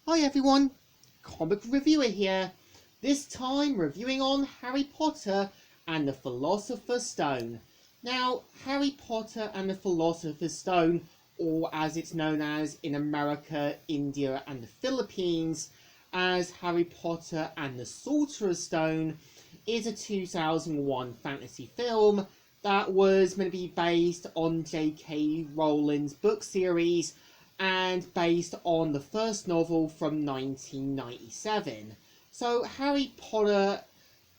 Hi everyone, Comic Reviewer here. This time reviewing on Harry Potter and the Philosopher's Stone. Now, Harry Potter and the Philosopher's Stone, or as it's known as in America, India and the Philippines, as Harry Potter and the Sorcerer's Stone, is a 2001 fantasy film that was meant to be based on J.K. Rowling's book series and based on the first novel from 1997. So Harry Potter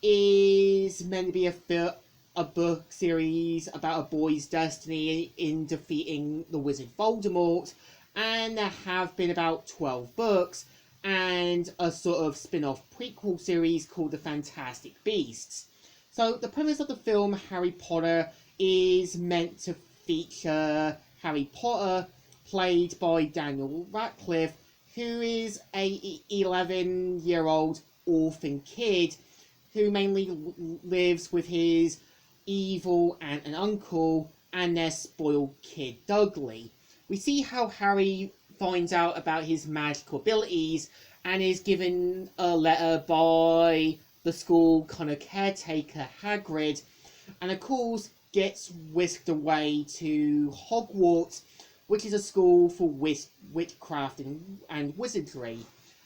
is meant to be a book series about a boy's destiny in defeating the wizard Voldemort, and there have been about 12 books and a sort of spin-off prequel series called The Fantastic Beasts. So the premise of the film Harry Potter is meant to feature Harry Potter, played by Daniel Radcliffe, who is a 11-year-old orphan kid who mainly lives with his evil aunt and uncle and their spoiled kid Dudley. We see how Harry finds out about his magical abilities and is given a letter by the school kind of caretaker Hagrid, and of course gets whisked away to Hogwarts, which is a school for witchcraft and wizardry.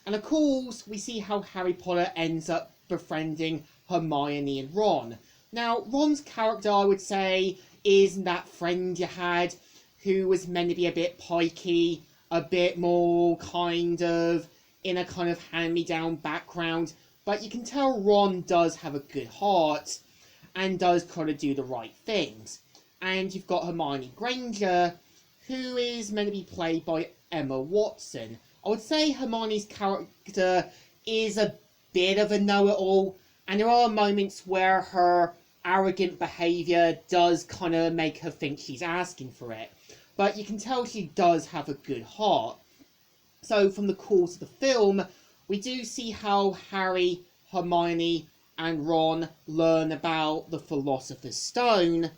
And of course, we see how Harry Potter ends up befriending Hermione and Ron. Now, Ron's character, I would say, is that friend you had who was meant to be a bit pikey, a bit more kind of in a kind of hand-me-down background, but you can tell Ron does have a good heart and does kind of do the right things. And you've got Hermione Granger, who is meant to be played by Emma Watson. I would say Hermione's character is a bit of a know-it-all, and there are moments where her arrogant behaviour does kind of make her think she's asking for it. But you can tell she does have a good heart. So from the course of the film, we do see how Harry, Hermione and Ron learn about the Philosopher's Stone,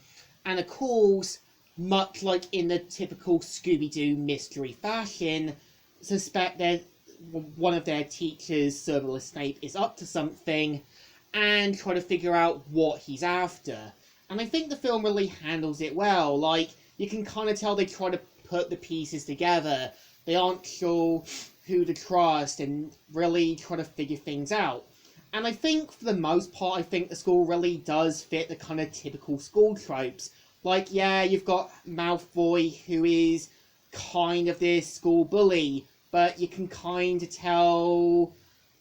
and of course, much like in the typical Scooby-Doo mystery fashion, suspect that one of their teachers, Severus Snape, is up to something and try to figure out what he's after. And I think the film really handles it well. Like, you can kind of tell they try to put the pieces together. They aren't sure who to trust and really try to figure things out. And I think, for the most part, I think the school really does fit the kind of typical school tropes. Like, yeah, you've got Malfoy, who is kind of this school bully, but you can kind of tell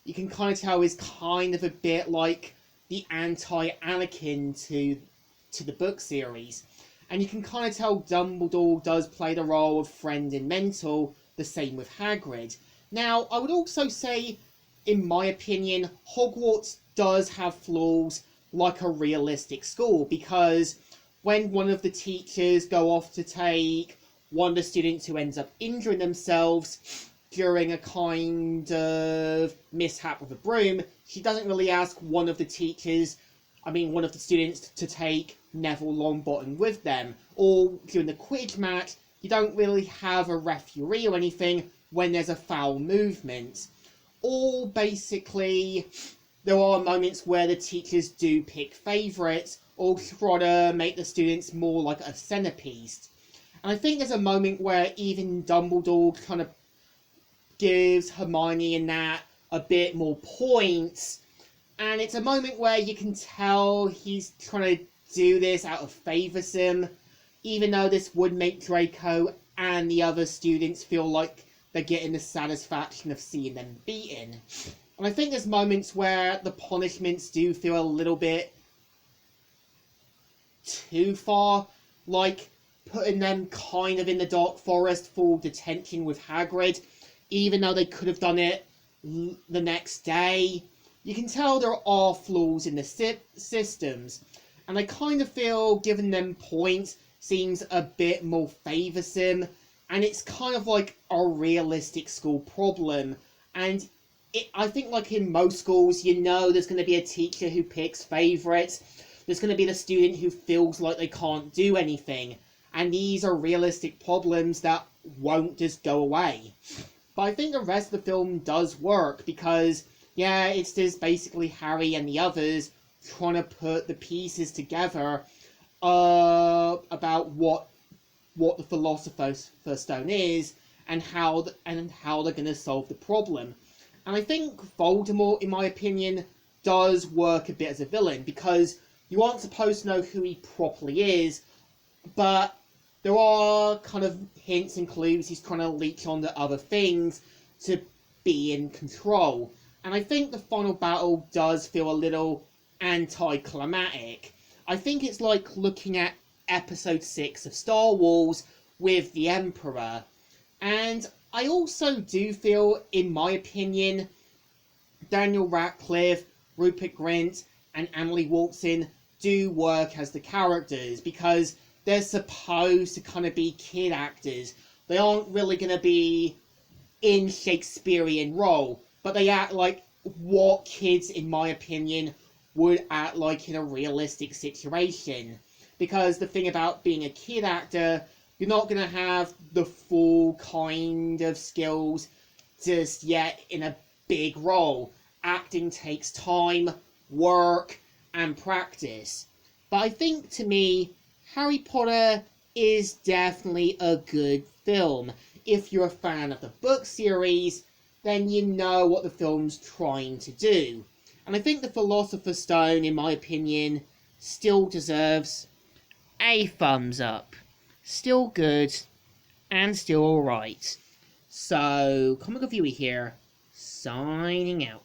is kind of a bit like the anti-Anakin to the book series. And you can kind of tell Dumbledore does play the role of friend and mentor, the same with Hagrid. Now, I would also say, in my opinion, Hogwarts does have flaws like a realistic school, because when one of the teachers go off to take one of the students who ends up injuring themselves during a kind of mishap with a broom, she doesn't really ask one of the students to take Neville Longbottom with them. Or during the Quidditch match, you don't really have a referee or anything when there's a foul movement. Or basically, there are moments where the teachers do pick favourites or try to make the students more like a centerpiece. And I think there's a moment where even Dumbledore kind of gives Hermione and Nat a bit more points, and it's a moment where you can tell he's trying to do this out of favoritism, even though this would make Draco and the other students feel like they're getting the satisfaction of seeing them beaten. And I think there's moments where the punishments do feel a little bit too far, like putting them kind of in the Dark Forest for detention with Hagrid, even though they could have done it the next day. You can tell there are flaws in the systems, and I kind of feel giving them points seems a bit more favourism, and it's kind of like a realistic school problem. And I think, like in most schools, you know there's going to be a teacher who picks favourites. There's going to be the student who feels like they can't do anything. And these are realistic problems that won't just go away. But I think the rest of the film does work because, yeah, it's just basically Harry and the others trying to put the pieces together about what the Philosopher's Stone is and how they're going to solve the problem. And I think Voldemort, in my opinion, does work a bit as a villain because you aren't supposed to know who he properly is, but there are kind of hints and clues he's trying to leech onto other things to be in control. And I think the final battle does feel a little anticlimactic. I think it's like looking at episode 6 of Star Wars with the Emperor. And I also do feel, in my opinion, Daniel Radcliffe, Rupert Grint, and Emily Watson do work as the characters because they're supposed to kind of be kid actors. They aren't really going to be in Shakespearean role, but they act like what kids, in my opinion, would act like in a realistic situation. Because the thing about being a kid actor, you're not going to have the full kind of skills just yet in a big role. Acting takes time, work, and practice. But I think, to me, Harry Potter is definitely a good film. If you're a fan of the book series, then you know what the film's trying to do. And I think the Philosopher's Stone, in my opinion, still deserves a thumbs up. Still good, and still alright. So, Comic Reviewer here, signing out.